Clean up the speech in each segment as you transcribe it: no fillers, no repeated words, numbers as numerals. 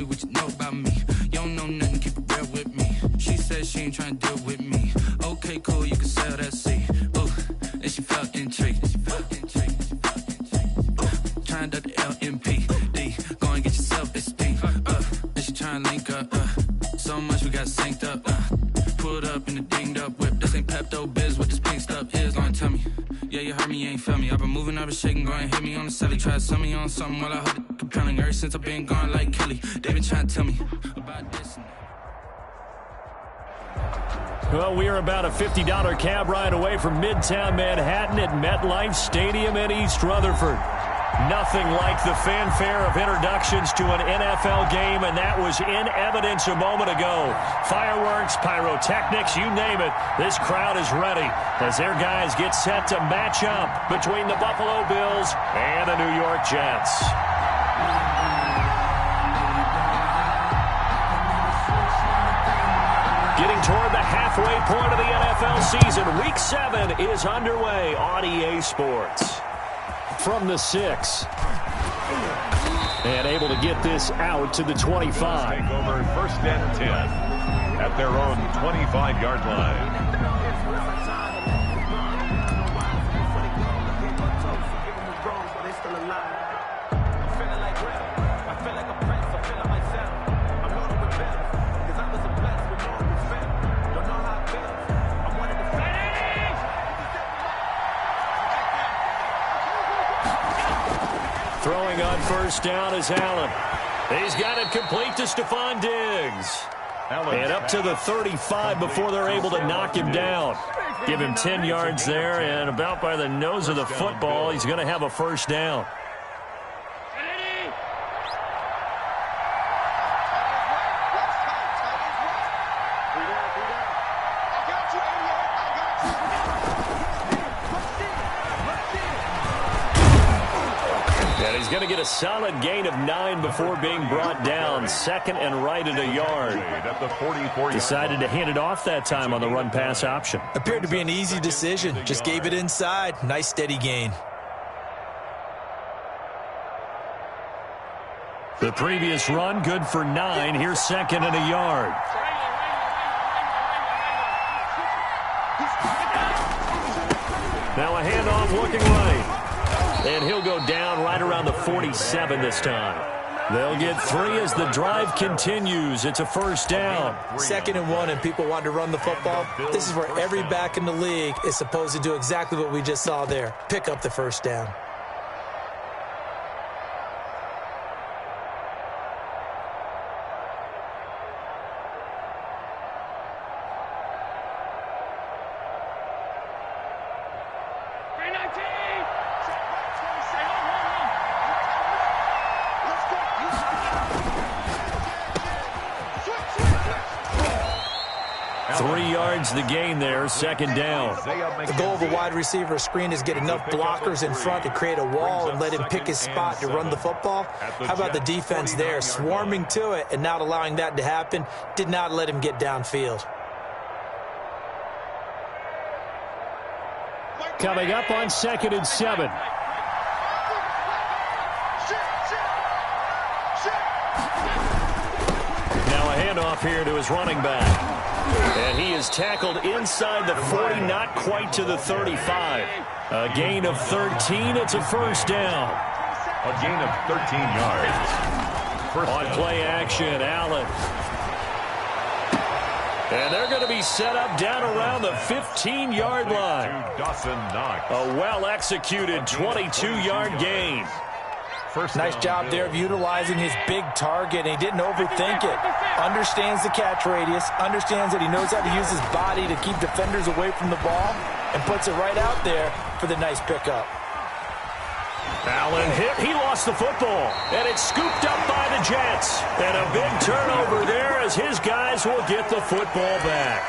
me what you know about me. You don't know nothing, keep it real with me. She said she ain't trying to deal with me. Okay, cool, you can sell that seat. Ooh, and she felt intrigued. Trying to the LMPD. Go and get yourself esteem. And she trying to link up. So much we got synced up. Pulled up in the dinged up whip. This ain't Pepto Biz, what this pink stuff is. Long tell me. Yeah, you heard me, you ain't felt me. I've been moving, I've been shaking, go and hit me on the celly. Try to sell me on something while I heard it compelling. Ever since I've been gone like Kelly, they been trying to tell me about this and that. Well, we are about a $50 cab ride away from Midtown Manhattan at MetLife Stadium in East Rutherford. Nothing like the fanfare of introductions to an NFL game, and that was in evidence a moment ago. Fireworks, pyrotechnics, you name it. This crowd is ready as their guys get set to match up between the Buffalo Bills and the New York Jets. Getting toward the halfway point of the NFL season, Week 7 is underway on EA Sports. From the 6. And able to get this out to the 25. Take over first and 10 at their own 25-yard line. Throwing on first down is Allen. He's got it complete to Stephon Diggs. And up to the 35 before they're able to knock him down. Give him 10 yards there, and about by the nose of the football, he's going to have a first down. Going to get a solid gain of 9 before being brought down. Second and right at a yard. Decided to hand it off that time on the run-pass option. Appeared to be an easy decision. Just gave it inside. Nice steady gain. The previous run good for 9. Here's second and a yard. Now a handoff looking right. And he'll go down right around the 47 this time. They'll get 3 as the drive continues. It's a first down. 2nd and 1, and people want to run the football. This is where every back in the league is supposed to do exactly what we just saw there. Pick up the first down. The gain there, second down. The goal of a wide receiver screen is get enough blockers in front to create a wall and let him pick his spot to run the football. How about the defense there, swarming to it and not allowing that to happen? Did not let him get downfield. Coming up on 2nd and 7. Now a handoff here to his running back. And he is tackled inside the 40, not quite to the 35. A gain of 13. It's a first down. A gain of 13 yards. On play action, Allen. And they're going to be set up down around the 15-yard line. A well-executed 22-yard gain. Nice job there of utilizing his big target, and he didn't overthink it. Understands the catch radius, understands that he knows how to use his body to keep defenders away from the ball, and puts it right out there for the nice pickup. Allen hit. He lost the football, and it's scooped up by the Jets. And a big turnover there as his guys will get the football back.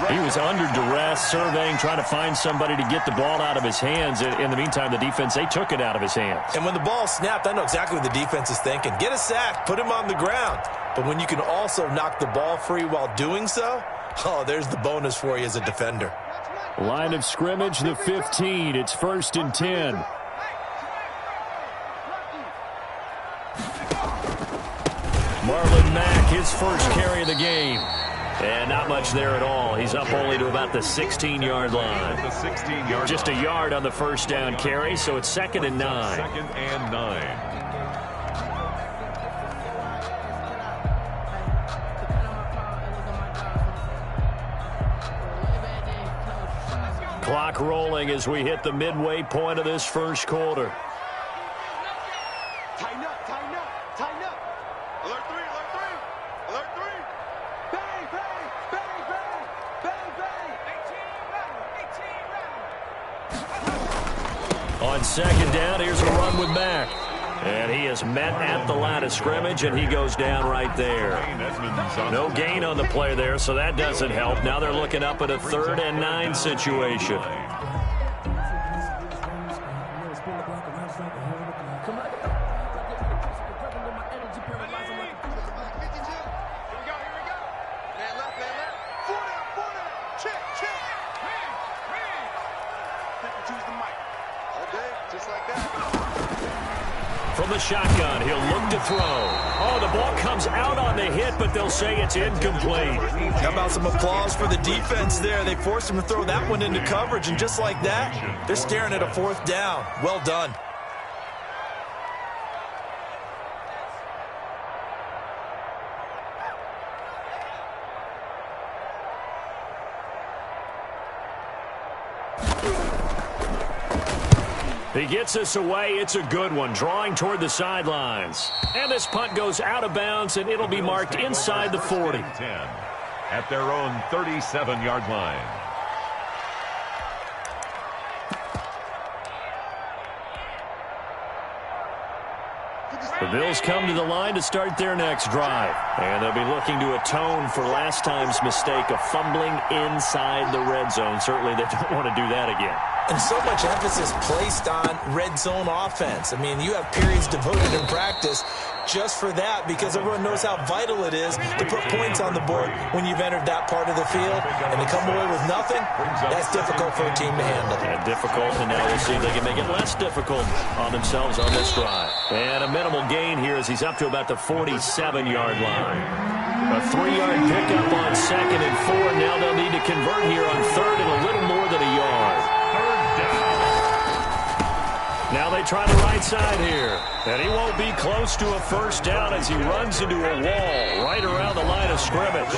He was under duress, surveying, trying to find somebody to get the ball out of his hands. In the meantime, the defense, they took it out of his hands. And when the ball snapped, I know exactly what the defense is thinking. Get a sack, put him on the ground. But when you can also knock the ball free while doing so, oh, there's the bonus for you as a defender. Line of scrimmage, the 15. It's 1st and 10. Marlon Mack, his first carry of the game. And not much there at all. He's up only to about the 16-yard line. Just a yard on the first down carry, so it's 2nd and 9. 2nd and 9. Clock rolling as we hit the midway point of this first quarter. Tighten up, tighten up, tighten up. Alert 3, alert 3, alert 3. Bang, bang, bang, bang, bang, bang. 18 On 2nd down, here's a run with Mack. And he is met at the line of scrimmage, and he goes down right there. No gain on the play there, so that doesn't help. Now they're looking up at a 3rd and 9 situation. From the shotgun, he'll look to throw. Oh, the ball comes out on the hit, but they'll say it's incomplete. How about some applause for the defense there? They forced him to throw that one into coverage, and just like that, they're staring at a 4th down. Well done. He gets us away. It's a good one, drawing toward the sidelines. And this punt goes out of bounds, and it'll be marked inside the 40. 10 at their own 37-yard line. The Bills come to the line to start their next drive. And they'll be looking to atone for last time's mistake of fumbling inside the red zone. Certainly they don't want to do that again. And so much emphasis placed on red zone offense. I mean, you have periods devoted in practice just for that, because everyone knows how vital it is to put points on the board when you've entered that part of the field. And to come away with nothing, that's difficult for a team to handle. And difficult, and now we'll see if they can make it less difficult on themselves on this drive. And a minimal gain here as he's up to about the 47-yard line. A 3-yard pickup on 2nd and 4. Now they'll need to convert here on 3rd and a little more than a yard. Now they try the right side here. And he won't be close to a first down as he runs into a wall right around the line of scrimmage.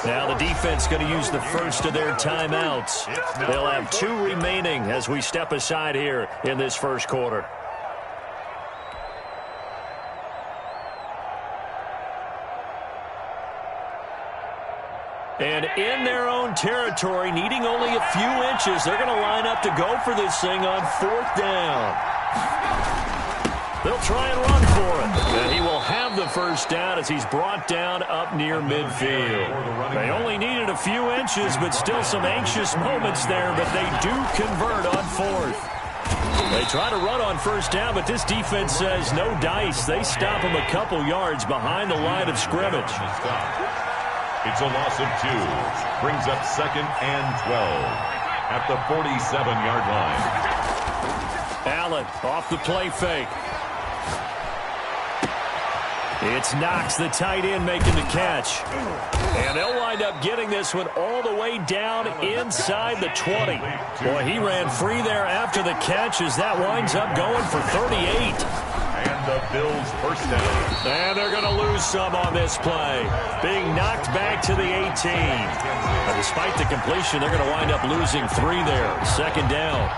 Now the defense going to use the first of their timeouts. They'll have 2 remaining as we step aside here in this first quarter. And in their own territory, needing only a few inches, they're going to line up to go for this thing on 4th down. They'll try and run for it. And he will have the first down as he's brought down up near midfield. They only needed a few inches, but still some anxious moments there, but they do convert on 4th. They try to run on first down, but this defense says no dice. They stop him a couple yards behind the line of scrimmage. It's a loss of 2. Brings up 2nd and 12 at the 47-yard line. Allen off the play fake. It's Knox, the tight end, making the catch. And they'll wind up getting this one all the way down inside the 20. Boy, he ran free there after the catch as that winds up going for 38. And the Bills first down. And they're going to lose some on this play. Being knocked back to the 18. But despite the completion, they're going to wind up losing 3 there. 2nd down.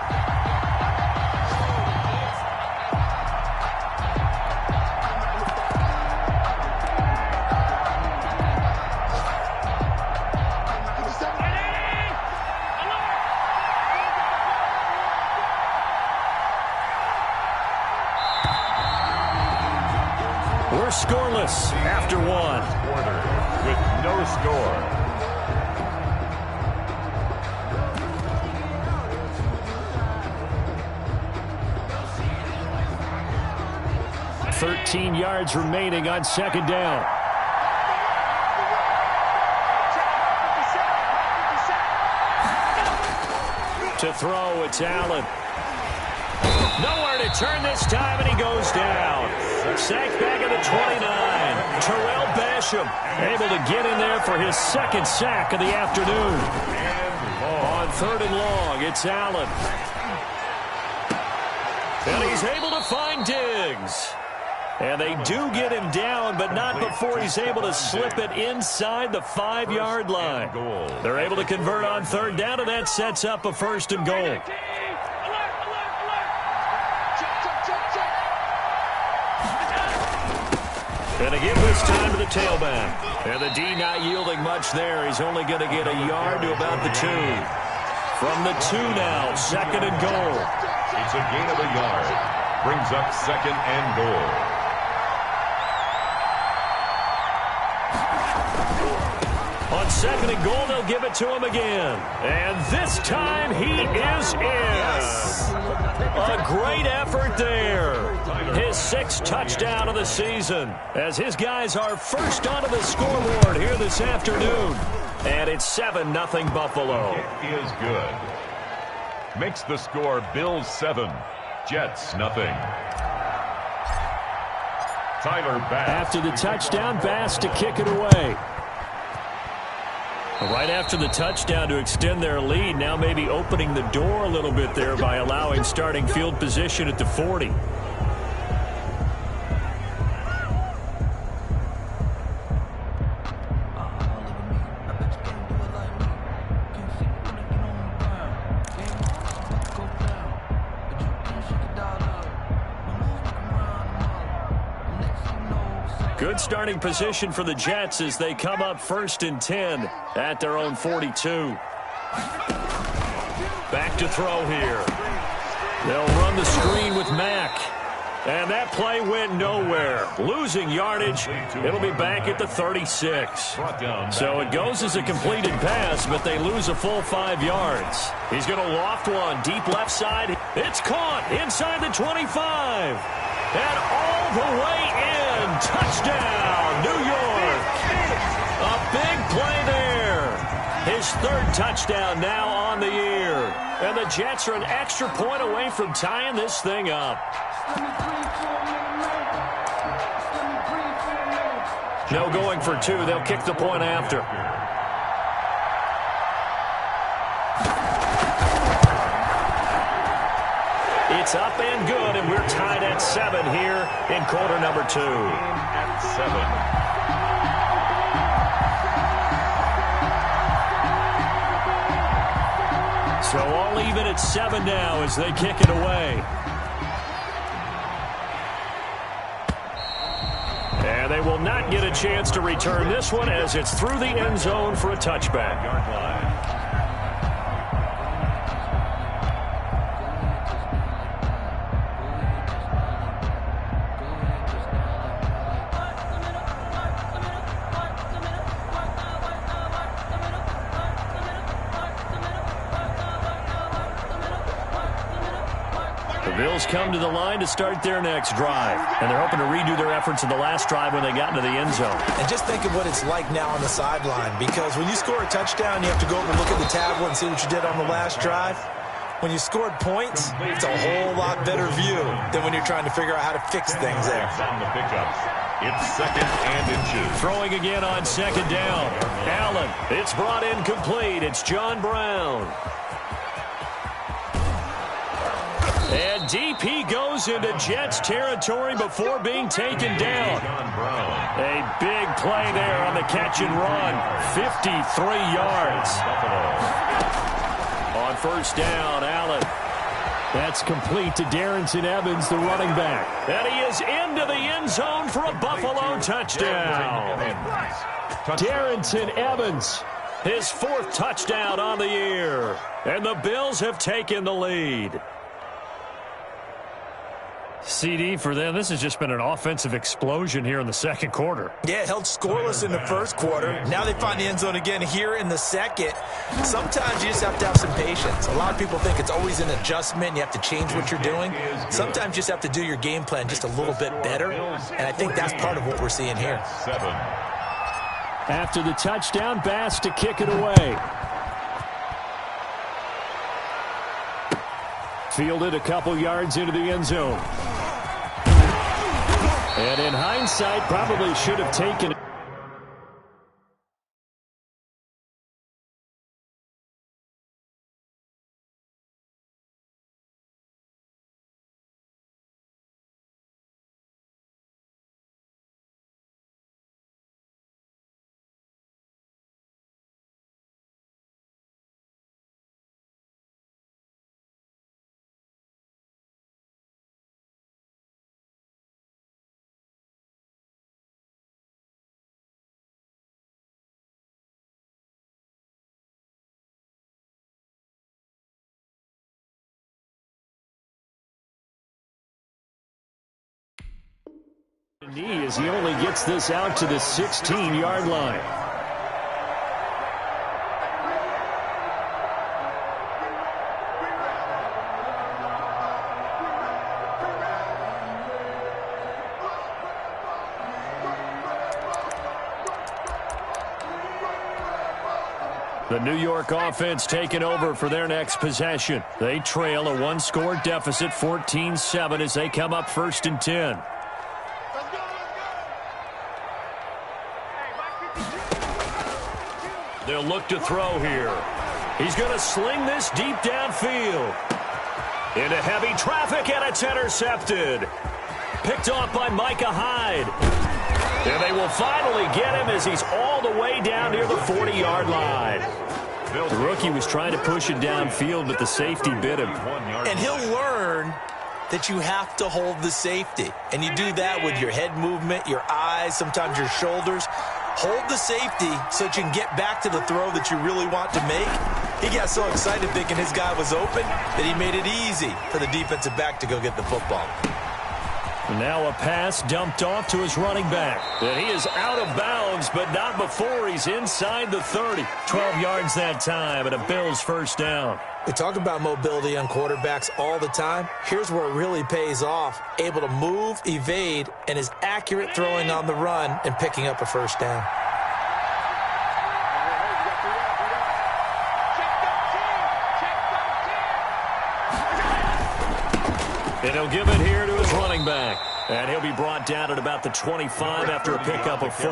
We're scoreless after 1. Quarter with no score. $13 yards remaining on 2nd down. To throw, it's Allen. Nowhere to turn this time, and he goes down. Sacked back at the 29. Terrell Basham able to get in there for his second sack of the afternoon. On 3rd and long, it's Allen. And he's able to find Diggs. And they do get him down, but not before he's able to slip it inside the 5-yard line. They're able to convert on 3rd down, and that sets up a 1st and goal. And again this time to the tailback. And the D not yielding much there. He's only going to get a yard to about the 2. From the 2 now, 2nd and goal. It's a gain of a yard. Brings up 2nd and goal. On 2nd and goal, they'll give it to him again. And this time he is in. Yes. A great effort there. His 6th touchdown of the season as his guys are first onto the scoreboard here this afternoon. And it's 7-0 Buffalo. It is good. Makes the score Bills 7, Jets nothing. Tyler Bass. After the touchdown, Bass to kick it away. Right after the touchdown to extend their lead, now maybe opening the door a little bit there by allowing starting field position at the 40. Good starting position for the Jets as they come up 1st and 10 at their own 42. Back to throw here. They'll run the screen with Mack. And that play went nowhere. Losing yardage. It'll be back at the 36. So it goes as a completed pass, but they lose a full 5 yards. He's going to loft one deep left side. It's caught inside the 25. And all the way in. Touchdown, New York. A big play there. His 3rd touchdown now on the year. And the Jets are an extra point away from tying this thing up. No going for 2. They'll kick the point after. It's up and good, and we're tied at 7 here in quarter number 2. At 7. So all even at 7 now as they kick it away. And they will not get a chance to return this one as it's through the end zone for a touchback. Yard line. The Bills come to the line to start their next drive. And they're hoping to redo their efforts in the last drive when they got into the end zone. And just think of what it's like now on the sideline, because when you score a touchdown, you have to go over and look at the tablet and see what you did on the last drive. When you scored points, it's a whole lot better view than when you're trying to figure out how to fix things there. On the pickup. It's 2nd and inches. Throwing again on 2nd down. Allen, it's brought in complete. It's John Brown. And DP goes into Jets territory before being taken down. A big play there on the catch and run. 53 yards. On 1st down, Allen. That's complete to Darrington Evans, the running back. And he is into the end zone for a Buffalo touchdown. Darrington Evans, his 4th touchdown on the year. And the Bills have taken the lead. CD for them, this has just been an offensive explosion here in the 2nd quarter. Yeah, held scoreless in the 1st quarter. Now they find the end zone again here in the 2nd. Sometimes you just have to have some patience. A lot of people think it's always an adjustment. You have to change what you're doing. Sometimes you just have to do your game plan just a little bit better. And I think that's part of what we're seeing here. 7. After the touchdown, Bass to kick it away. Fielded a couple yards into the end zone. And in hindsight, probably should have taken it. Knee as he only gets this out to the 16-yard line. The New York offense taking over for their next possession. They trail a one-score deficit, 14-7, as they come up 1st and 10. They'll look to throw here. He's going to sling this deep downfield. Into heavy traffic, and it's intercepted. Picked off by Micah Hyde. And they will finally get him as he's all the way down near the 40-yard line. The rookie was trying to push it downfield, but the safety bit him. And he'll learn that you have to hold the safety. And you do that with your head movement, your eyes, sometimes your shoulders. Hold the safety so that you can get back to the throw that you really want to make. He got so excited thinking his guy was open that he made it easy for the defensive back to go get the football. Now a pass dumped off to his running back. And he is out of bounds, but not before he's inside the 30. 12 yards that time, and a Bills first down. We talk about mobility on quarterbacks all the time. Here's where it really pays off. Able to move, evade, and is accurate throwing on the run and picking up a first down. And he'll give it here to his running back. And he'll be brought down at about the 25 after a pickup of 4.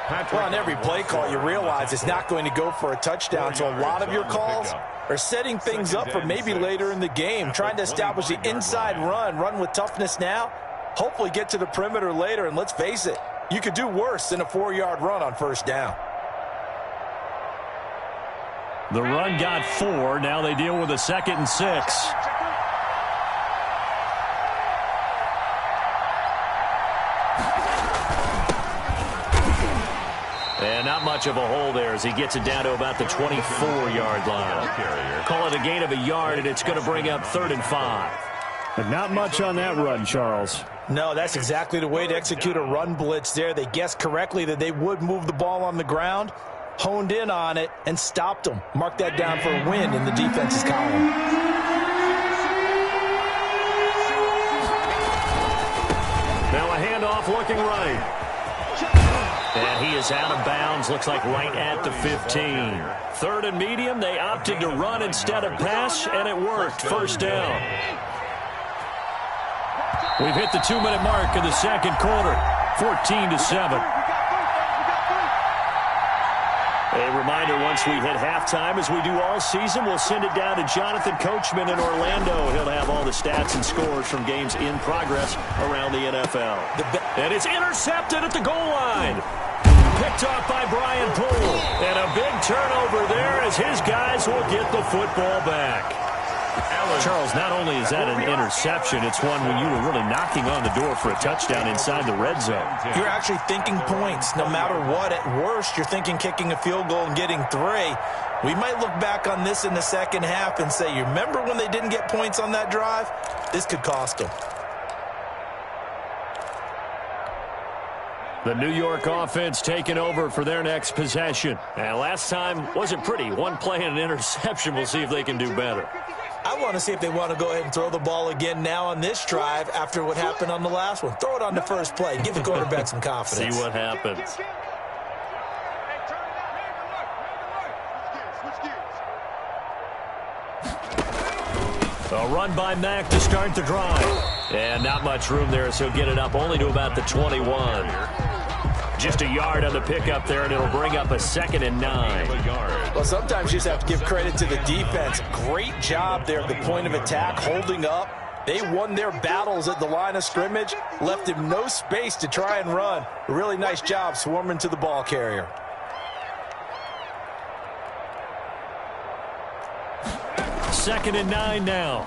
Well, on every play call, you realize it's not going to go for a touchdown, so a lot of your calls are setting things up for maybe later in the game, trying to establish the inside run with toughness now, hopefully get to the perimeter later, and let's face it, you could do worse than a 4-yard run on first down. The run got 4. Now they deal with a 2nd and 6. And not much of a hole there as he gets it down to about the 24-yard line. Call it a gain of a yard, and it's going to bring up 3rd and 5. But not much on that run, Charles. No, that's exactly the way to execute a run blitz there. They guessed correctly that they would move the ball on the ground, honed in on it, and stopped them. Mark that down for a win in the defense's column. Now a handoff looking right. And he is out of bounds, looks like right at the 15. 3rd and medium, they opted to run instead of pass, and it worked. First down. We've hit the 2-minute mark in the second quarter, 14-7. A reminder, once we hit halftime, as we do all season, we'll send it down to Jonathan Coachman in Orlando. He'll have all the stats and scores from games in progress around the NFL. And it's intercepted at the goal line. Picked off by Brian Poole. And a big turnover there as his guys will get the football back. Charles, not only is that an interception, it's one when you were really knocking on the door for a touchdown inside the red zone. You're actually thinking points. No matter what, at worst, you're thinking kicking a field goal and getting 3. We might look back on this in the second half and say, you remember when they didn't get points on that drive? This could cost them. The New York offense taking over for their next possession. And last time wasn't pretty. One play and an interception. We'll see if they can do better. I want to see if they want to go ahead and throw the ball again now on this drive after what happened on the last one. Throw it on the first play. Give the quarterback some confidence. See what happens. A run by Mack to start the drive. And not much room there, so get it up only to about the 21. Just a yard on the pickup there, and it'll bring up a 2nd and 9. Well, sometimes you just have to give credit to the defense. Great job there at the point of attack, holding up. They won their battles at the line of scrimmage, left him no space to try and run. A really nice job swarming to the ball carrier. Second and 9 now.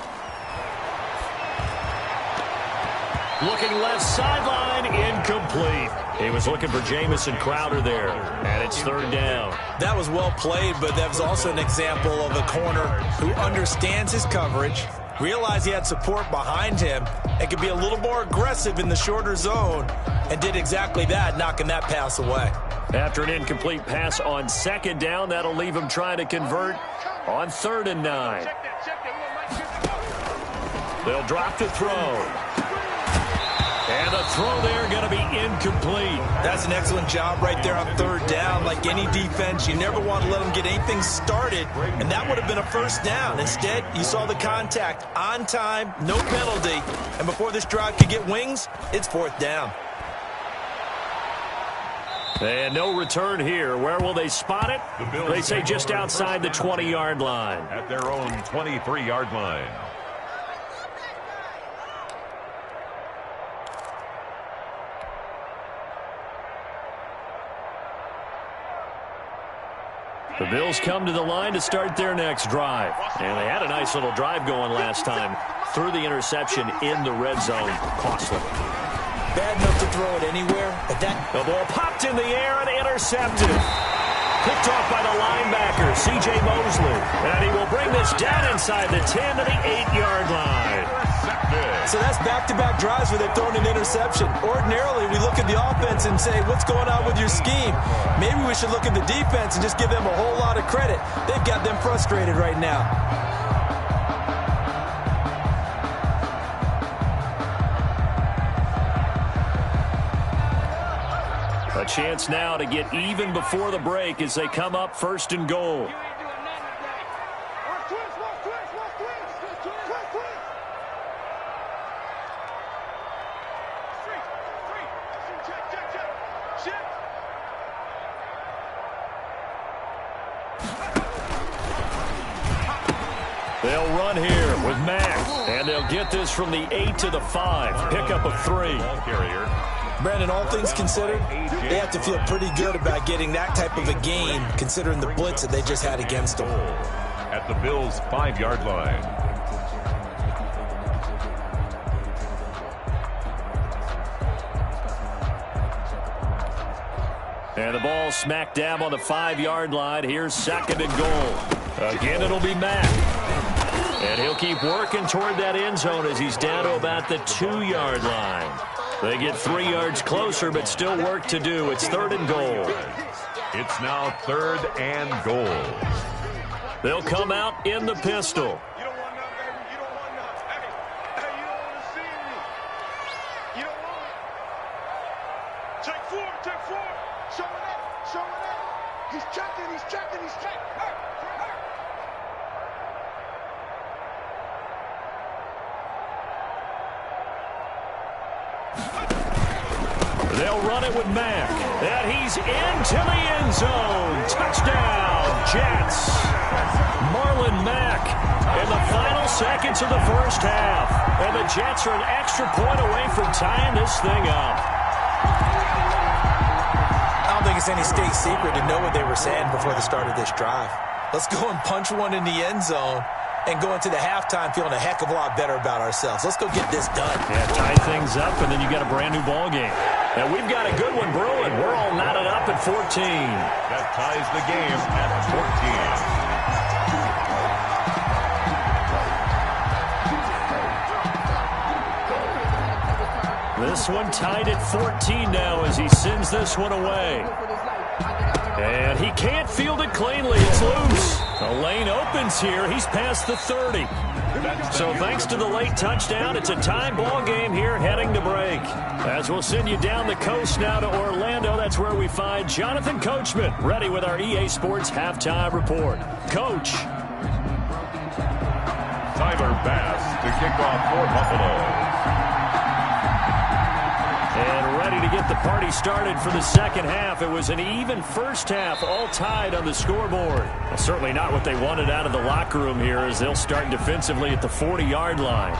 Looking left sideline, incomplete. He was looking for Jamison Crowder there, and it's 3rd down. That was well played, but that was also an example of a corner who understands his coverage, realized he had support behind him, and could be a little more aggressive in the shorter zone, and did exactly that, knocking that pass away. After an incomplete pass on 2nd down, that'll leave him trying to convert on 3rd and 9. They'll drop to throw. And the throw there going to be incomplete. That's an excellent job right there on 3rd down. Like any defense, you never want to let them get anything started, and that would have been a 1st down. Instead, you saw the contact on time, no penalty, and before this drive could get wings, it's 4th down. And no return here. Where will they spot it? They say just outside the 20-yard line. At their own 23-yard line. The Bills come to the line to start their next drive. And they had a nice little drive going last time. Threw the interception in the red zone. Costly. Bad enough to throw it anywhere, but that... The ball popped in the air and intercepted. Picked off by the linebacker, C.J. Mosley. And he will bring this down inside the 10 to the 8-yard line. So that's back-to-back drives where they've thrown an interception. Ordinarily, we look at the offense and say, what's going on with your scheme? Maybe we should look at the defense and just give them a whole lot of credit. They've got them frustrated right now. A chance now to get even before the break as they come up 1st and goal. They'll run here with Mack, and they'll get this from the 8 to the 5. Pickup of 3. Brandon, all things considered, they have to feel pretty good about getting that type of a game, considering the blitz that they just had against them. At the Bills' 5-yard line. And the ball smack dab on the 5-yard line. Here's 2nd and goal. Again, it'll be Mack. And he'll keep working toward that end zone as he's down to about the 2-yard line. They get 3 yards closer, but still work to do. It's 3rd and goal. It's now 3rd and goal. They'll come out in the pistol. You don't want none, baby. You don't want none. Hey, you don't want to see me. You don't want it. Take 4, take 4. Show it up, show it up. He's checking, he's checking, he's checking. They'll run it with Mack. And he's into the end zone. Touchdown, Jets. Marlon Mack in the final seconds of the 1st half. And the Jets are an extra point away from tying this thing up. I don't think it's any state secret to know what they were saying before the start of this drive. Let's go and punch one in the end zone and go into the halftime feeling a heck of a lot better about ourselves. Let's go get this done. Yeah, tie things up, and then you got a brand new ball game. And we've got a good one brewing. We're all knotted up at 14. That ties the game at 14. This one tied at 14 now as he sends this one away. And he can't field it cleanly. It's loose. The lane opens here. He's past the 30. So thanks to the late touchdown, it's a tie ball game here heading to break. As we'll send you down the coast now to Orlando, that's where we find Jonathan Coachman ready with our EA Sports Halftime Report. Coach. Tyler Bass to kick off for Buffalo. And ready to get the party started for the second half. It was an even first half, all tied on the scoreboard. Well, certainly not what they wanted out of the locker room here as they'll start defensively at the 40-yard line.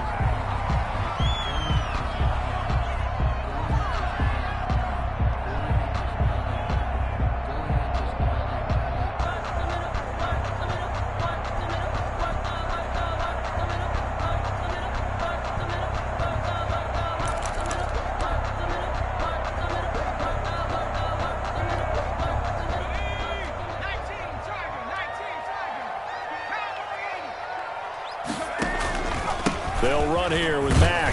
They'll run here with Mack.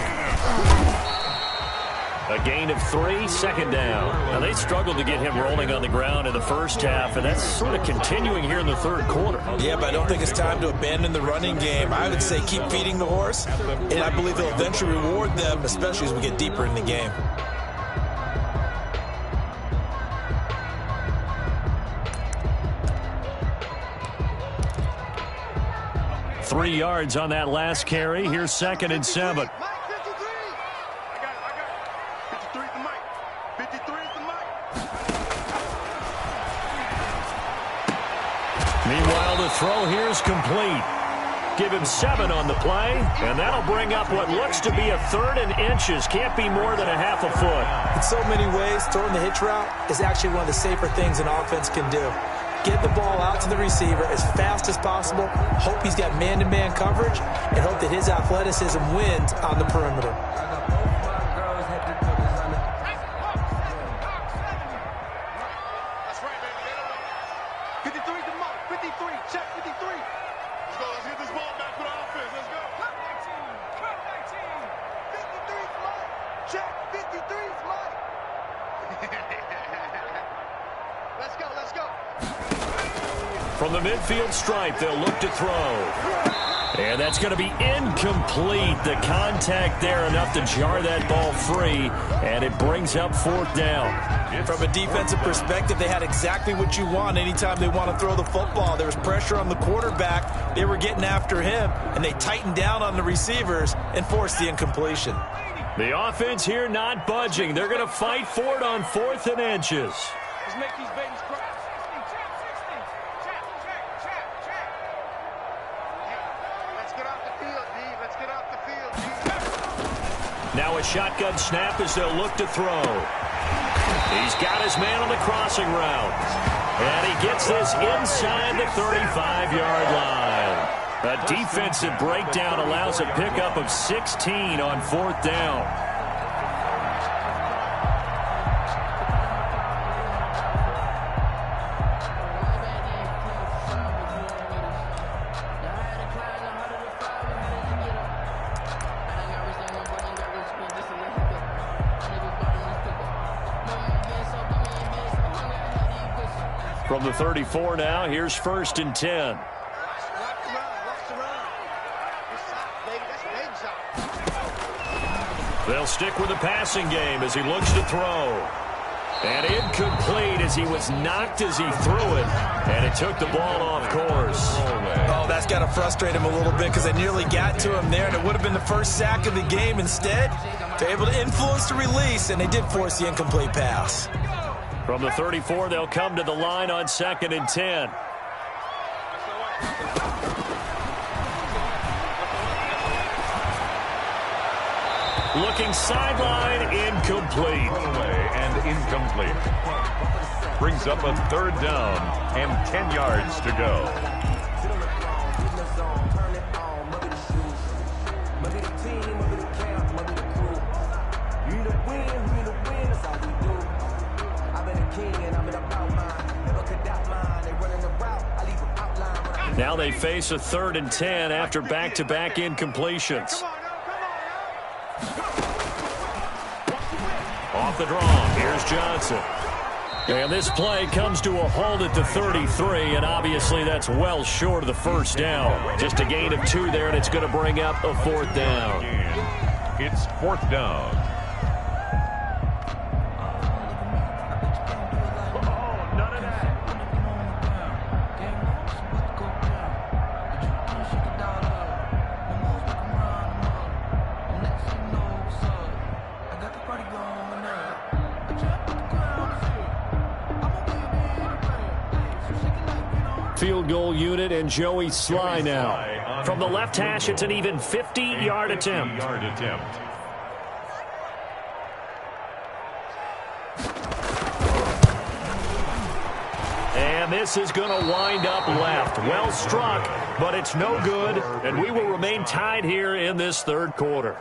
A gain of 3, second down. Now, they struggled to get him rolling on the ground in the first half, and that's sort of continuing here in the third quarter. Yeah, but I don't think it's time to abandon the running game. I would say keep feeding the horse, and I believe they'll eventually reward them, especially as we get deeper in the game. Three yards on that last carry. Here's 2nd and 7. Meanwhile, the throw here is complete. Give him 7 on the play, and that'll bring up what looks to be a 3rd and inches. Can't be more than a half a foot. In so many ways, throwing the hitch route is actually one of the safer things an offense can do. Get the ball out to the receiver as fast as possible, hope he's got man-to-man coverage, and hope that his athleticism wins on the perimeter. That's right, baby. 53 to Mike. 53. Check 53. Let's go. Let's get this ball back for the offense. Let's go. 53 is Mike. Check 53 is Mike. Let's go. Let's go. From the midfield stripe, they'll look to throw. And that's going to be incomplete. The contact there enough to jar that ball free, and it brings up 4th down. From a defensive perspective, they had exactly what you want anytime they want to throw the football. There was pressure on the quarterback. They were getting after him, and they tightened down on the receivers and forced the incompletion. The offense here not budging. They're going to fight for it on 4th and inches. Let's make these babies cry. Now a shotgun snap as they'll look to throw. He's got his man on the crossing route. And he gets this inside the 35-yard line. A defensive breakdown allows a pickup of 16 on 4th down. From the 34 now, here's 1st and 10. They'll stick with the passing game as he looks to throw. And incomplete as he was knocked as he threw it. And it took the ball off course. Oh, that's got to frustrate him a little bit because they nearly got to him there, and it would have been the first sack of the game. Instead, they're able to influence the release, and they did force the incomplete pass. From the 34, they'll come to the line on 2nd and 10. Looking sideline, incomplete. And incomplete. Brings up a 3rd down and 10 yards to go. Now they face a 3rd and 10 after back-to-back incompletions. Off the draw, here's Johnson. And this play comes to a halt at the 33, and obviously that's well short of the 1st down. Just a gain of 2 there, and it's going to bring up a 4th down. It's 4th down. field goal unit, and Joey Sly now. From the left hash, it's an even 50-yard attempt. And this is going to wind up left. Well struck, but it's no good, and we will remain tied here in this third quarter.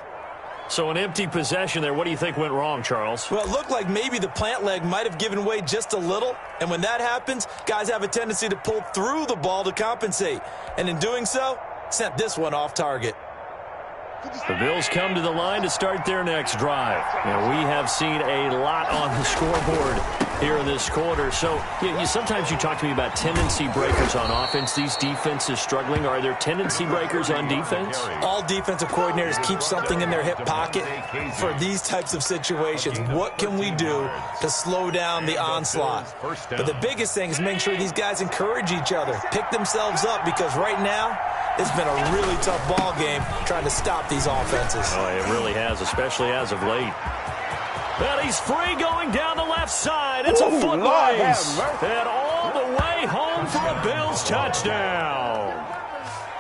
So an empty possession there. What do you think went wrong, Charles? Well, it looked like maybe the plant leg might have given way just a little, and when that happens, guys have a tendency to pull through the ball to compensate, and in doing so, sent this one off target. The Bills come to the line to start their next drive. Now, we have seen a lot on the scoreboard here in this quarter. So sometimes you talk to me about tendency breakers on offense. These defenses struggling. Are there tendency breakers on defense? All defensive coordinators keep something in their hip pocket for these types of situations. What can we do to slow down the onslaught? But the biggest thing is making sure these guys encourage each other, pick themselves up, because right now it's been a really tough ball game trying to stop these offenses. Oh, it really has, especially as of late. Well, he's free going down the left side. It's a foot race. And all the way home for a Bills touchdown.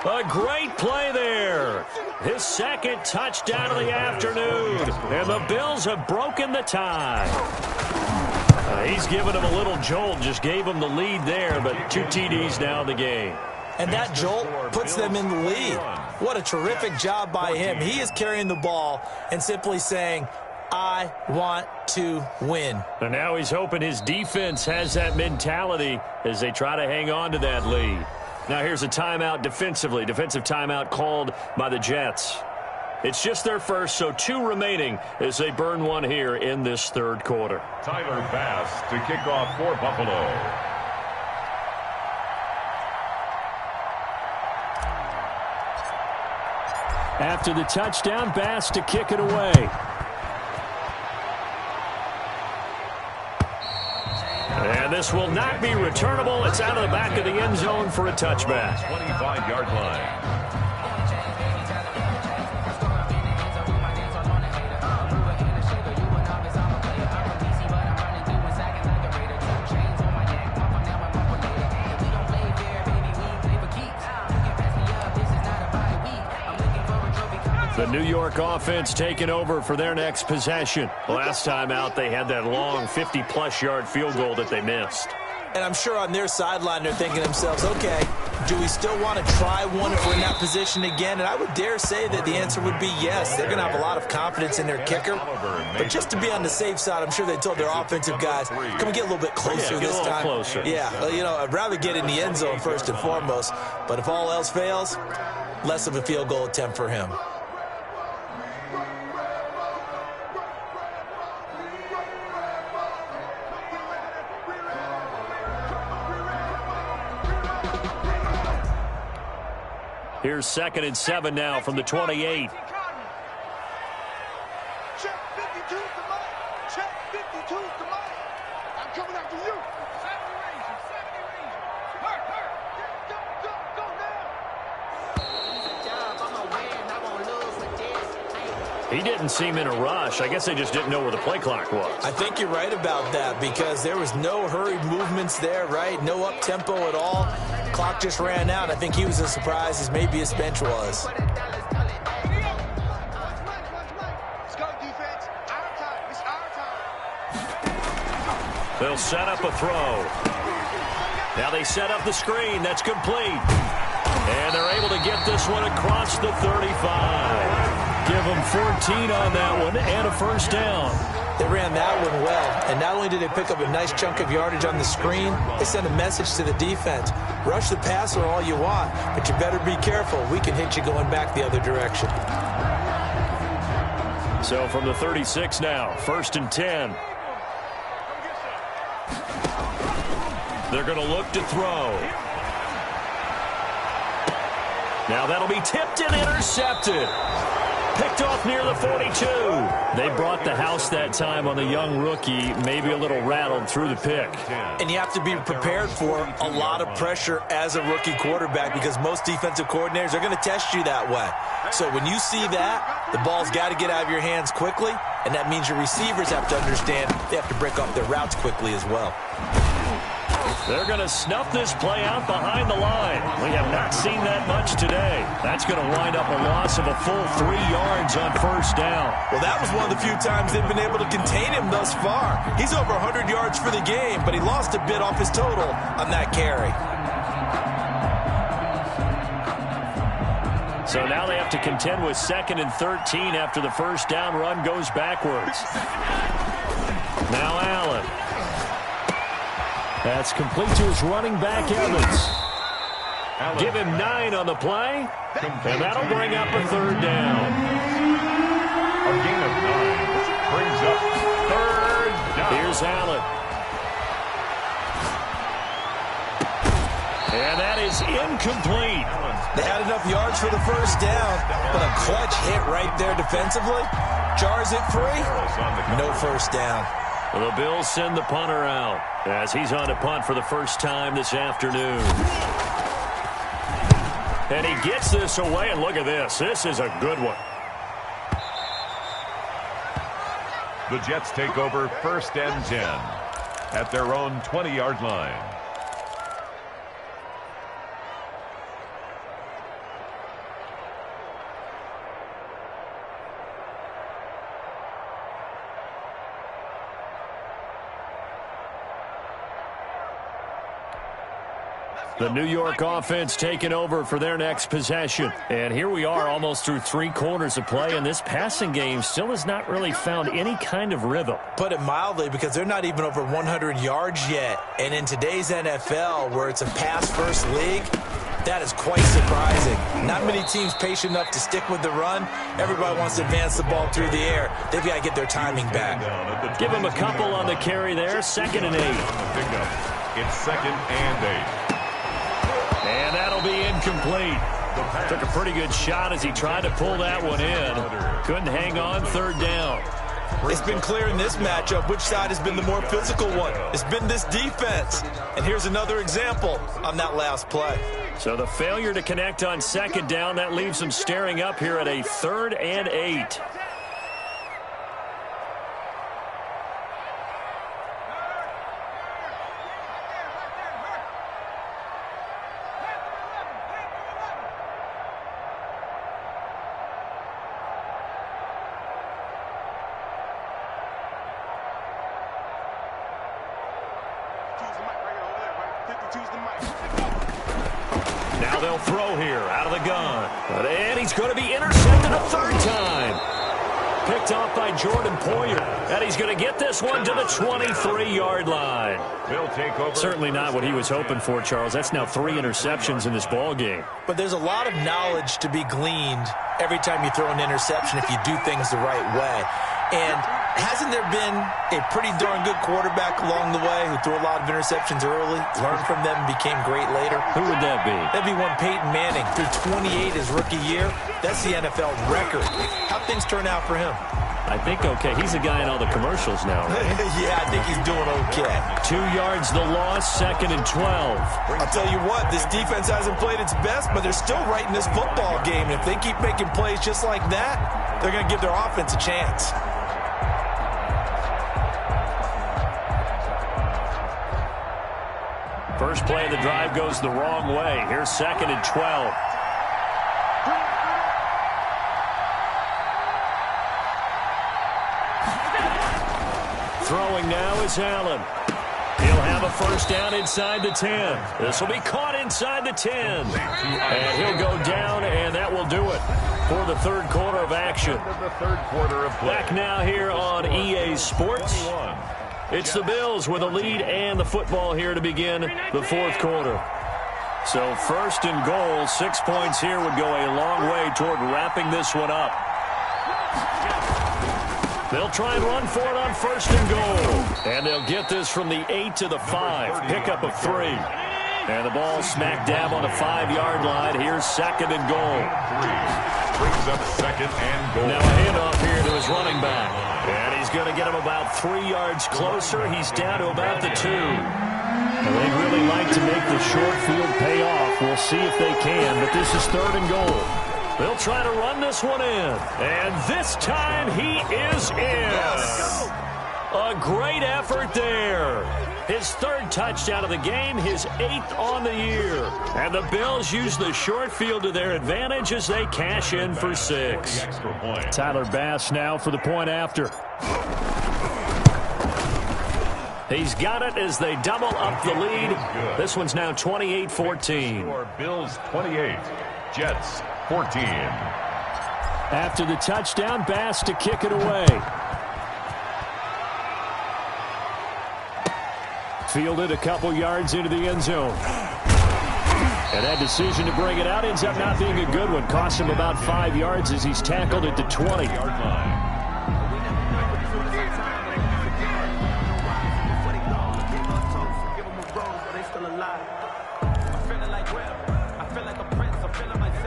A great play there. His second touchdown of the afternoon. And the Bills have broken the tie. He's given him a little jolt, just gave him the lead there, but 2 TDs now in the game. And that jolt puts them in the lead. What a terrific job by him. He is carrying the ball and simply saying, I want to win. And now he's hoping his defense has that mentality as they try to hang on to that lead. Now here's a timeout defensively. Defensive timeout called by the Jets. It's just their first, so 2 remaining as they burn one here in this third quarter. Tyler Bass to kick off for Buffalo. After the touchdown, Bass to kick it away. And this will not be returnable. It's out of the back of the end zone for a touchback. 25-yard line. The New York offense taking over for their next possession. Last time out, they had that long 50-plus yard field goal that they missed. And I'm sure on their sideline they're thinking to themselves, okay, do we still want to try one if we're in that position again? And I would dare say that the answer would be yes. They're going to have a lot of confidence in their kicker. But just to be on the safe side, I'm sure they told their offensive guys, can we get a little bit closer this time? Closer. Yeah, well, I'd rather get in the end zone first and foremost. But if all else fails, less of a field goal attempt for him. Here's 2nd and 7 now from the 28. Check 52 to Mike. Check 52 to Mike. I'm coming after you. 70 Ranger. Hurt. Go now. He didn't seem in a rush. I guess they just didn't know where the play clock was. I think you're right about that because there was no hurried movements there, right? No up-tempo at all. Clock just ran out. I think he was as surprised as maybe his bench was. Let's go, defense. Our time. It's our time. They'll set up a throw. Now they set up the screen. That's complete. And they're able to get this one across the 35. Give them 14 on that one and a first down. They ran that one well, and not only did they pick up a nice chunk of yardage on the screen, they sent a message to the defense. Rush the passer all you want, but you better be careful. We can hit you going back the other direction. So from the 36 now, 1st and 10. They're going to look to throw. Now that'll be tipped and intercepted. Picked off near the 42. They brought the house that time on the young rookie, maybe a little rattled through the pick. And you have to be prepared for a lot of pressure as a rookie quarterback because most defensive coordinators are going to test you that way. So when you see that, the ball's got to get out of your hands quickly, and that means your receivers have to understand they have to break up their routes quickly as well. They're going to snuff this play out behind the line. We have not seen that much today. That's going to wind up a loss of a full 3 yards on first down. Well, that was one of the few times they've been able to contain him thus far. He's over 100 yards for the game, but he lost a bit off his total on that carry. So now they have to contend with 2nd and 13 after the first down run goes backwards. Now Allen. That's complete to his running back, Evans. Give him 9 on the play, and that'll bring up a 3rd down. A gain of 9 brings up 3rd down. Here's Allen. And that is incomplete. They had enough yards for the first down, but a clutch hit right there defensively. Jars it free. No first down. The Bills send the punter out as he's on to punt for the first time this afternoon. And he gets this away, and look at this. This is a good one. The Jets take over 1st and 10 at their own 20-yard line. The New York offense taking over for their next possession. And here we are almost through 3 quarters of play, and this passing game still has not really found any kind of rhythm. Put it mildly, because they're not even over 100 yards yet. And in today's NFL, where it's a pass-first league, that is quite surprising. Not many teams patient enough to stick with the run. Everybody wants to advance the ball through the air. They've got to get their timing back. Give him a couple on the carry there. 2nd and 8. It's 2nd and 8. And that'll be incomplete. Took a pretty good shot as he tried to pull that one in. Couldn't hang on. 3rd down. It's been clear in this matchup which side has been the more physical one. It's been this defense. And here's another example on that last play. So the failure to connect on 2nd down, that leaves them staring up here at a 3rd and 8. Now they'll throw here out of the gun. And he's going to be intercepted a 3rd time. Picked off by Jordan Poyer. And he's going to get this one to the 23-yard line. They'll take over. Certainly not what he was hoping for, Charles. That's now 3 interceptions in this ball game. But there's a lot of knowledge to be gleaned every time you throw an interception if you do things the right way. And hasn't there been a pretty darn good quarterback along the way who threw a lot of interceptions early, learned from them, and became great later? Who would that be? That'd be one Peyton Manning. Threw 28 his rookie year. That's the NFL record. How'd things turn out for him? I think okay. He's a guy in all the commercials now, right? Yeah, I think he's doing okay. 2 yards the loss, 2nd and 12. I'll tell you what, this defense hasn't played its best, but they're still right in this football game. And if they keep making plays just like that, they're going to give their offense a chance. First play of the drive goes the wrong way. Here's 2nd and 12. Throwing now is Allen. He'll have a first down inside the 10. This will be caught inside the 10. And he'll go down, and that will do it for the 3rd quarter of action. Back now here on EA Sports. It's the Bills with a lead and the football here to begin the 4th quarter. So 1st and goal, 6 points here would go a long way toward wrapping this one up. They'll try and run for it on 1st and goal. And they'll get this from the 8 to the 5. Pickup of 3. And the ball smack dab on the 5-yard line. Here's 2nd and goal. Brings up 2nd and goal. Now a handoff here to his running back. And he's going to get him about 3 yards closer. He's down to about the 2. Well, they'd really like to make the short field pay off. We'll see if they can, but this is 3rd and goal. They'll try to run this one in. And this time he is in. A great effort there. His third touchdown of the game, his 8th on the year. And the Bills use the short field to their advantage as they cash in for 6. Tyler Bass now for the point after. He's got it as they double up the lead. This one's now 28-14. Bills 28, Jets 14. After the touchdown, Bass to kick it away. Fielded a couple yards into the end zone. And that decision to bring it out ends up not being a good one. Cost him about 5 yards as he's tackled at the 20-yard line.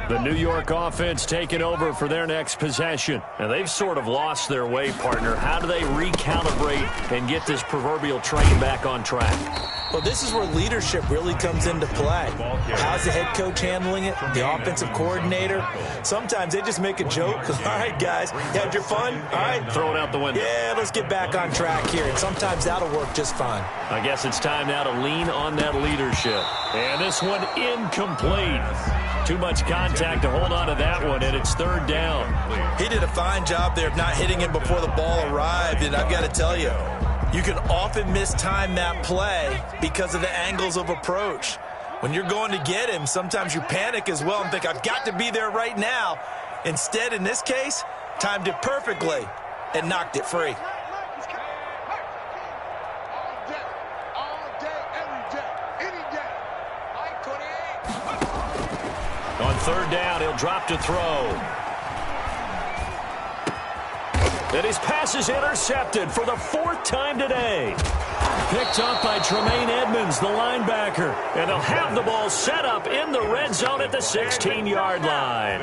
The New York offense taking over for their next possession. And they've sort of lost their way, partner. How do they recalibrate and get this proverbial train back on track? Well, this is where leadership really comes into play. How's the head coach handling it? The offensive coordinator? Sometimes they just make a joke. All right, guys, you had your fun? All right. Throw it out the window. Yeah, let's get back on track here. And sometimes that'll work just fine. I guess it's time now to lean on that leadership. And this one incomplete. Too much contact to hold on to that one, and it's 3rd down. He did a fine job there of not hitting him before the ball arrived, and I've got to tell you, you can often mistime that play because of the angles of approach. When you're going to get him, sometimes you panic as well and think, I've got to be there right now. Instead, in this case, timed it perfectly and knocked it free. On 3rd down, he'll drop to throw. And his pass is intercepted for the 4th time today. Picked up by Tremaine Edmonds, the linebacker. And they'll have the ball set up in the red zone at the 16-yard line.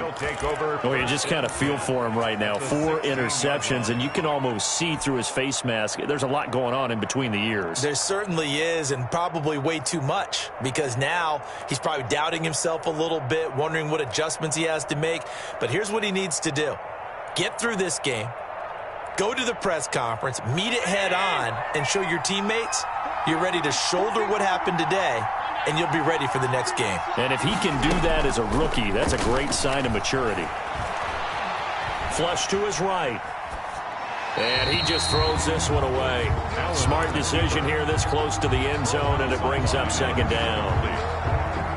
Oh, you just kind of feel for him right now. 4 interceptions, and you can almost see through his face mask. There's a lot going on in between the ears. There certainly is, and probably way too much, because now he's probably doubting himself a little bit, wondering what adjustments he has to make. But here's what he needs to do. Get through this game. Go to the press conference, meet it head on, and show your teammates you're ready to shoulder what happened today, and you'll be ready for the next game. And if he can do that as a rookie, that's a great sign of maturity. Flush to his right. And he just throws this one away. Smart decision here this close to the end zone, and it brings up 2nd down.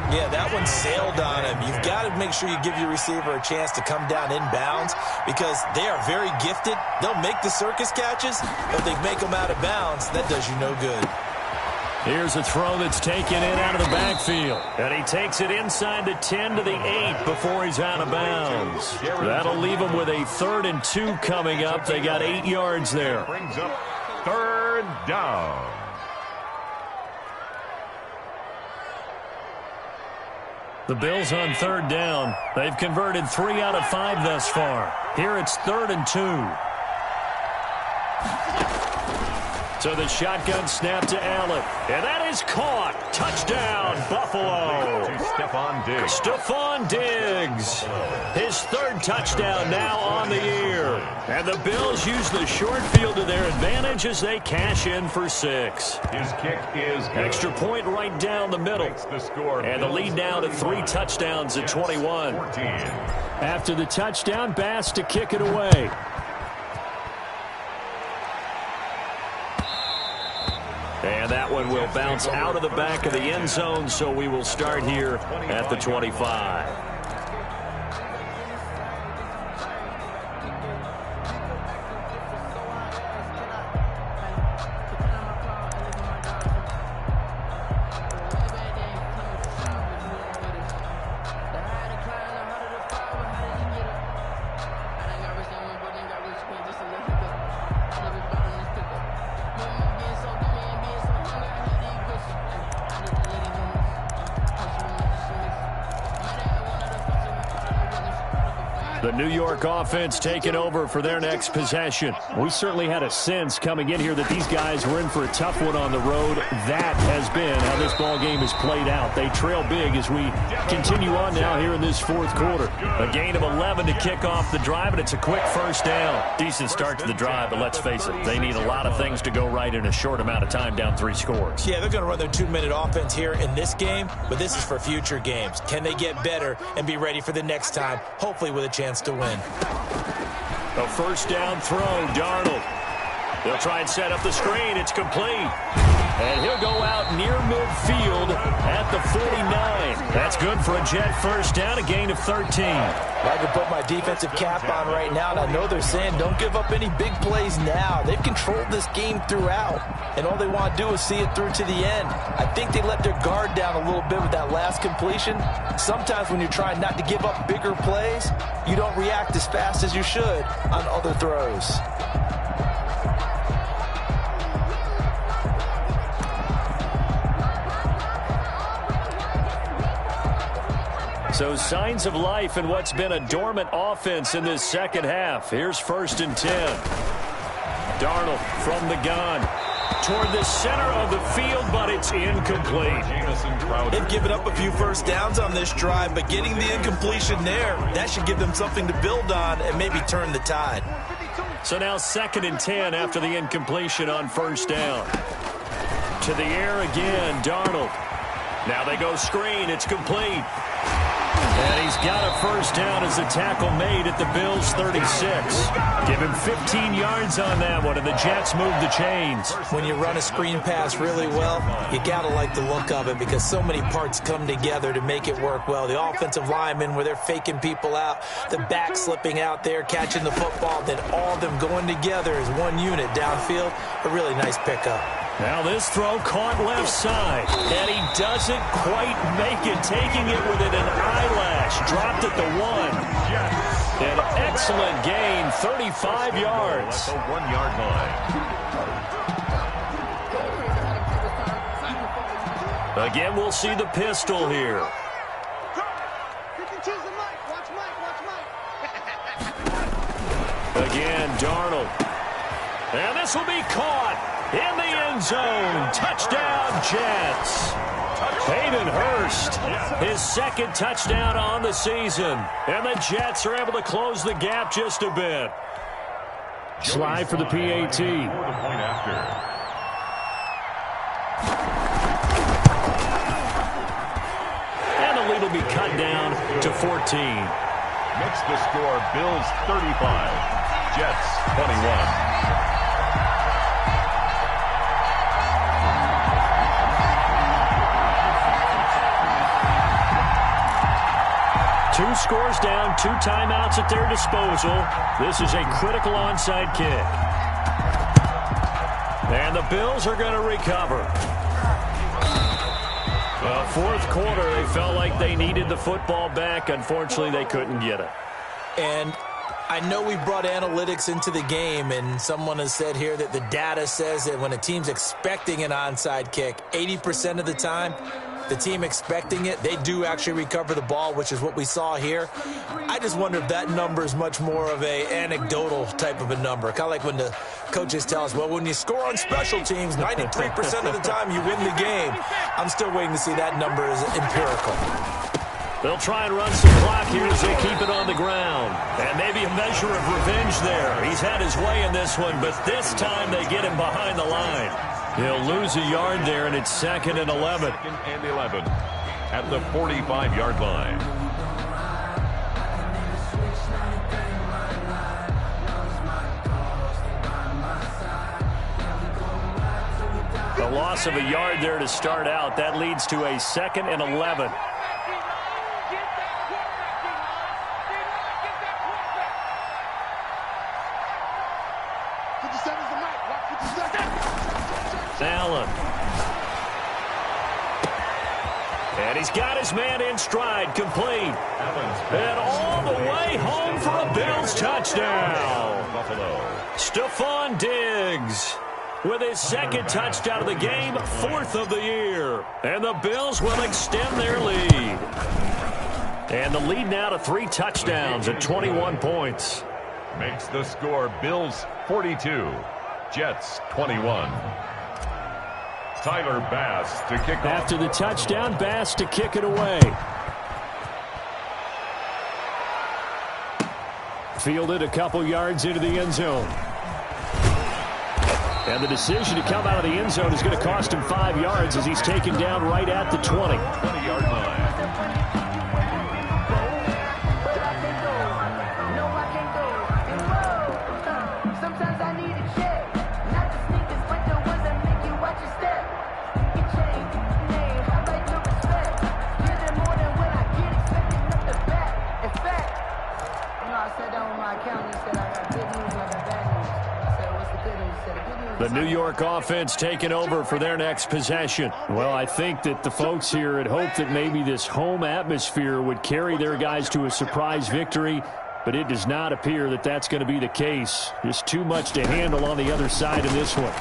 Yeah, that one sailed on him. You've got to make sure you give your receiver a chance to come down inbounds because they are very gifted. They'll make the circus catches, but they make them out of bounds. That does you no good. Here's a throw that's taken in out of the backfield. And he takes it inside the 10 to the 8 before he's out of bounds. That'll leave him with a 3rd and 2 coming up. They got 8 yards there. Brings up 3rd down. The Bills on 3rd down. They've converted 3 out of 5 thus far. Here it's 3rd and 2. So the shotgun snap to Allen. And that is caught. Touchdown, Buffalo. Stephon Diggs. His 3rd touchdown now on the year. And the Bills use the short field to their advantage as they cash in for 6. His kick is good. Extra point right down the middle. And the lead now to 3 touchdowns at 21. 14. After the touchdown, Bass to kick it away. And that one will bounce out of the back of the end zone, so we will start here at the 25. The New York offense taking over for their next possession. We certainly had a sense coming in here that these guys were in for a tough one on the road. That has been how this ball game has played out. They trail big as we continue on now here in this fourth quarter. A gain of 11 to kick off the drive, and it's a quick first down. Decent start to the drive, but let's face it, they need a lot of things to go right in a short amount of time down 3 scores. Yeah, they're going to run their 2-minute offense here in this game, but this is for future games. Can they get better and be ready for the next time, hopefully with a chance to win? A first down throw, Darnold. They'll try and set up the screen. It's complete. And he'll go out near midfield at the 49. That's good for a Jet first down, a gain of 13. I can put my defensive cap on right now, and I know they're saying don't give up any big plays now. They've controlled this game throughout, and all they want to do is see it through to the end. I think they let their guard down a little bit with that last completion. Sometimes when you're trying not to give up bigger plays, you don't react as fast as you should on other throws. So signs of life in what's been a dormant offense in this second half. Here's 1st and 10. Darnold from the gun toward the center of the field, but it's incomplete. They've given up a few first downs on this drive, but getting the incompletion there, that should give them something to build on and maybe turn the tide. So now 2nd and 10 after the incompletion on first down. To the air again, Darnold. Now they go screen. It's complete. And he's got a first down as the tackle made at the Bills' 36. Give him 15 yards on that one, and the Jets move the chains. When you run a screen pass really well, you got to like the look of it because so many parts come together to make it work well. The offensive linemen, where they're faking people out, the back slipping out there, catching the football, then all of them going together as one unit downfield. A really nice pickup. Now this throw caught left side, and he doesn't quite make it, taking it within an eyelash. Dropped at the 1. An excellent gain, 35 yards. At the 1-yard line. Again, we'll see the pistol here. Again, Darnold. And this will be caught in the end zone. Touchdown, Jets. Hayden Hurst, his 2nd touchdown on the season. And the Jets are able to close the gap just a bit. Slide for the PAT. And the lead will be cut down to 14. Makes the score Bills 35, Jets 21. 2 scores down, 2 timeouts at their disposal. This is a critical onside kick. And the Bills are going to recover. Fourth quarter, they felt like they needed the football back. Unfortunately, they couldn't get it. And I know we brought analytics into the game, and someone has said here that the data says that when a team's expecting an onside kick, 80% of the time, the team expecting it, they do actually recover the ball, which is what we saw here. I just wonder if that number is much more of a anecdotal type of a number. Kind of like when the coaches tell us, well, when you score on special teams, 93% of the time you win the game. I'm still waiting to see that number as empirical. They'll try and run some clock here as they keep it on the ground. And maybe a measure of revenge there. He's had his way in this one, but this time they get him behind the line. He'll lose a yard there, and it's 2nd and 11. 2nd and 11 at the 45-yard line. A loss of a yard there to start out. That leads to a 2nd and 11. Allen. And he's got his man in stride, complete. And all the way home for a Bills touchdown. Stephon Diggs with his 2nd touchdown of the game, 4th of the year. And the Bills will extend their lead. And the lead now to 3 touchdowns at 21 points. Makes the score Bills 42, Jets 21. Tyler Bass to kick off. After the touchdown, Bass to kick it away. Fielded a couple yards into the end zone. And the decision to come out of the end zone is going to cost him 5 yards as he's taken down right at the 20. 20-yard line. The New York offense taking over for their next possession. Well, I think that the folks here had hoped that maybe this home atmosphere would carry their guys to a surprise victory, but it does not appear that that's going to be the case. Just too much to handle on the other side of this one.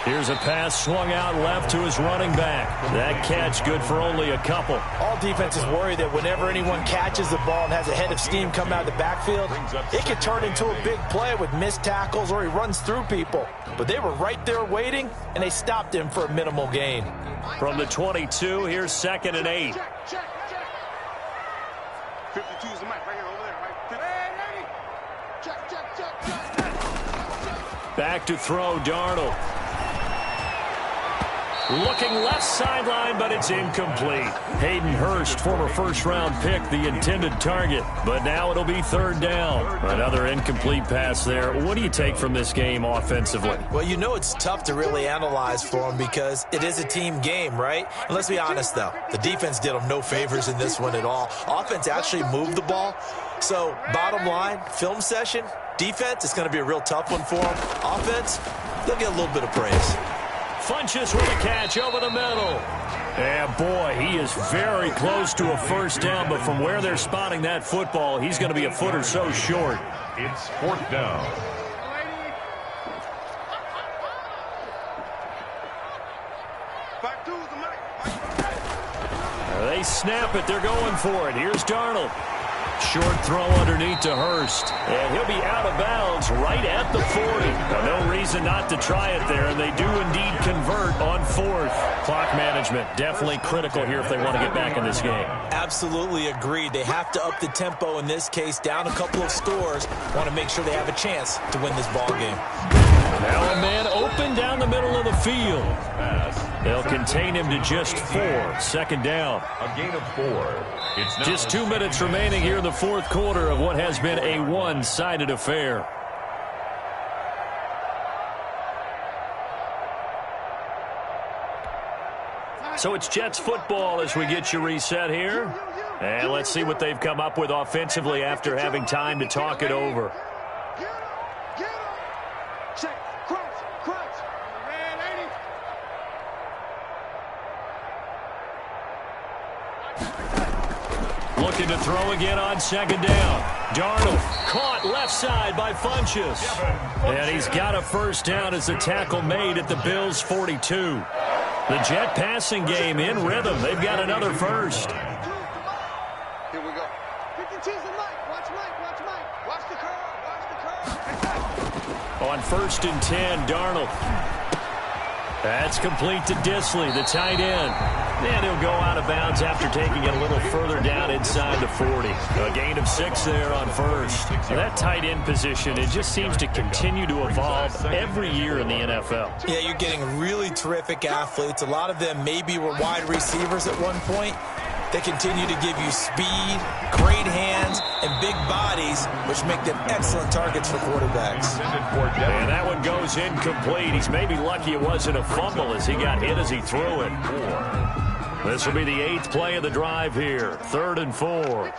Here's a pass swung out left to his running back. That catch good for only a couple. All defenses worry that whenever anyone catches the ball and has a head of steam come out of the backfield, it can turn into a big play with missed tackles or he runs through people. But they were right there waiting, and they stopped him for a minimal gain. From the 22, here's 2nd and 8. 52 is the mic right here over there. Back to throw, Darnold. Looking left sideline, but it's incomplete. Hayden Hurst, former first-round pick, the intended target. But now it'll be 3rd down. Another incomplete pass there. What do you take from this game offensively? Well, you know it's tough to really analyze for them because it is a team game, right? And let's be honest, though. The defense did them no favors in this one at all. Offense actually moved the ball. So, bottom line, film session, defense, it's going to be a real tough one for them. Offense, they'll get a little bit of praise. Funches with a catch over the middle. Yeah, boy, he is very close to a 1st down, but from where they're spotting that football, he's going to be a foot or so short. It's 4th down. They snap it. They're going for it. Here's Darnold. Short throw underneath to Hurst. And he'll be out of bounds right at the 40. Now, no reason not to try it there, and they do indeed convert on 4th. Clock management definitely critical here if they want to get back in this game. Absolutely agreed. They have to up the tempo in this case, down a couple of scores. Want to make sure they have a chance to win this ball game. Now a man open down the middle of the field. They'll contain him to just 4. 2nd down. A gain of 4. It's just 2 minutes remaining here in the 4th quarter of what has been a one-sided affair. So it's Jets football as we get you reset here. And let's see what they've come up with offensively after having time to talk it over. Looking to throw again on 2nd down. Darnold caught left side by Funches. And he's got a 1st down as the tackle made at the Bills' 42. The Jet passing game in rhythm. They've got another 1st. Here we go. 52's the mic. Watch Mike. Watch Mike. Watch the curve. Watch the curve. On 1st and 10, Darnold. That's complete to Disley, the tight end. And he'll go out of bounds after taking it a little further down inside the 40. A gain of 6 there on 1st. That tight end position, it just seems to continue to evolve every year in the NFL. Yeah, you're getting really terrific athletes. A lot of them maybe were wide receivers at one point. They continue to give you speed, great hands, and big bodies, which make them excellent targets for quarterbacks. And that one goes incomplete. He's maybe lucky it wasn't a fumble as he got hit as he threw it. This will be the 8th play of the drive here. 3rd and 4.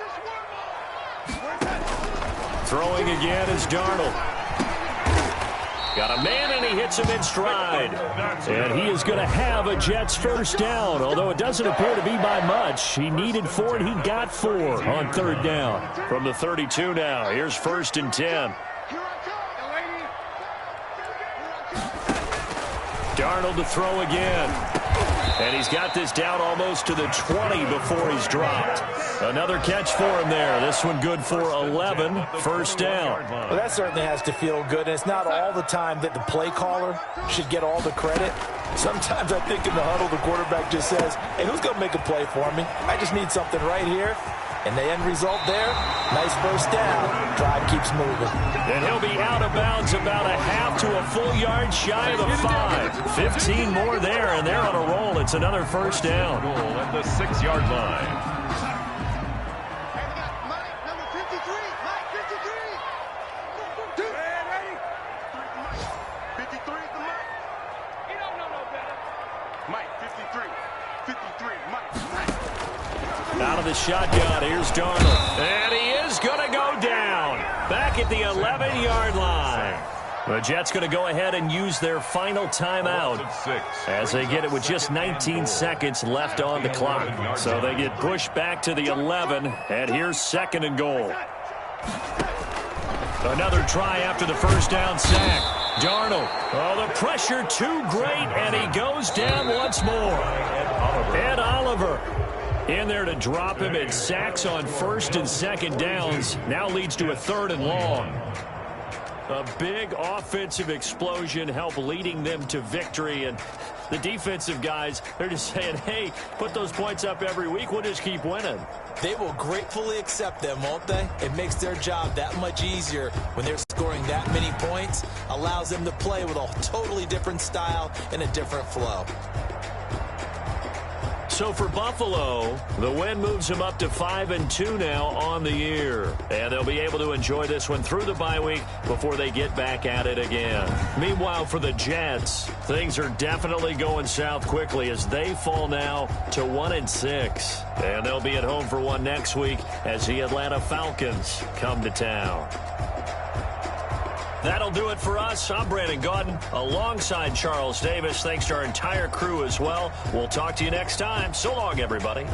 Throwing again is Darnold. Got a man, and he hits him in stride. And he is going to have a Jets 1st down, although it doesn't appear to be by much. He needed 4, and he got 4 on 3rd down. From the 32 now, here's 1st and 10. Darnold to throw again. And he's got this down almost to the 20 before he's dropped. Another catch for him there. This one good for 11. First down. Well, that certainly has to feel good. And it's not all the time that the play caller should get all the credit. Sometimes I think in the huddle, the quarterback just says, hey, who's going to make a play for me? I just need something right here. And the end result there, nice first down. Drive keeps moving. And he'll be out of bounds about a half to a full yard shy of the 5. 15 more there, and they're on a roll. It's another first down. Goal at the 6-yard line. Out of the shotgun, here's Darnold. And he is going to go down. Back at the 11-yard line. The Jets going to go ahead and use their final timeout as they get it with just 19 seconds left on the clock. So they get pushed back to the 11, and here's 2nd and goal. Another try after the first down sack. Darnold. Oh, the pressure too great, and he goes down once more. Ed Oliver in there to drop him, and sacks on 1st and 2nd downs. Now leads to a 3rd and long. A big offensive explosion helped leading them to victory. And the defensive guys, they're just saying, hey, put those points up every week. We'll just keep winning. They will gratefully accept them, won't they? It makes their job that much easier when they're scoring that many points. Allows them to play with a totally different style and a different flow. So for Buffalo, the win moves them up to 5-2 now on the year. And they'll be able to enjoy this one through the bye week before they get back at it again. Meanwhile, for the Jets, things are definitely going south quickly as they fall now to 1-6. And they'll be at home for one next week as the Atlanta Falcons come to town. That'll do it for us. I'm Brandon Gaudin alongside Charles Davis. Thanks to our entire crew as well. We'll talk to you next time. So long, everybody.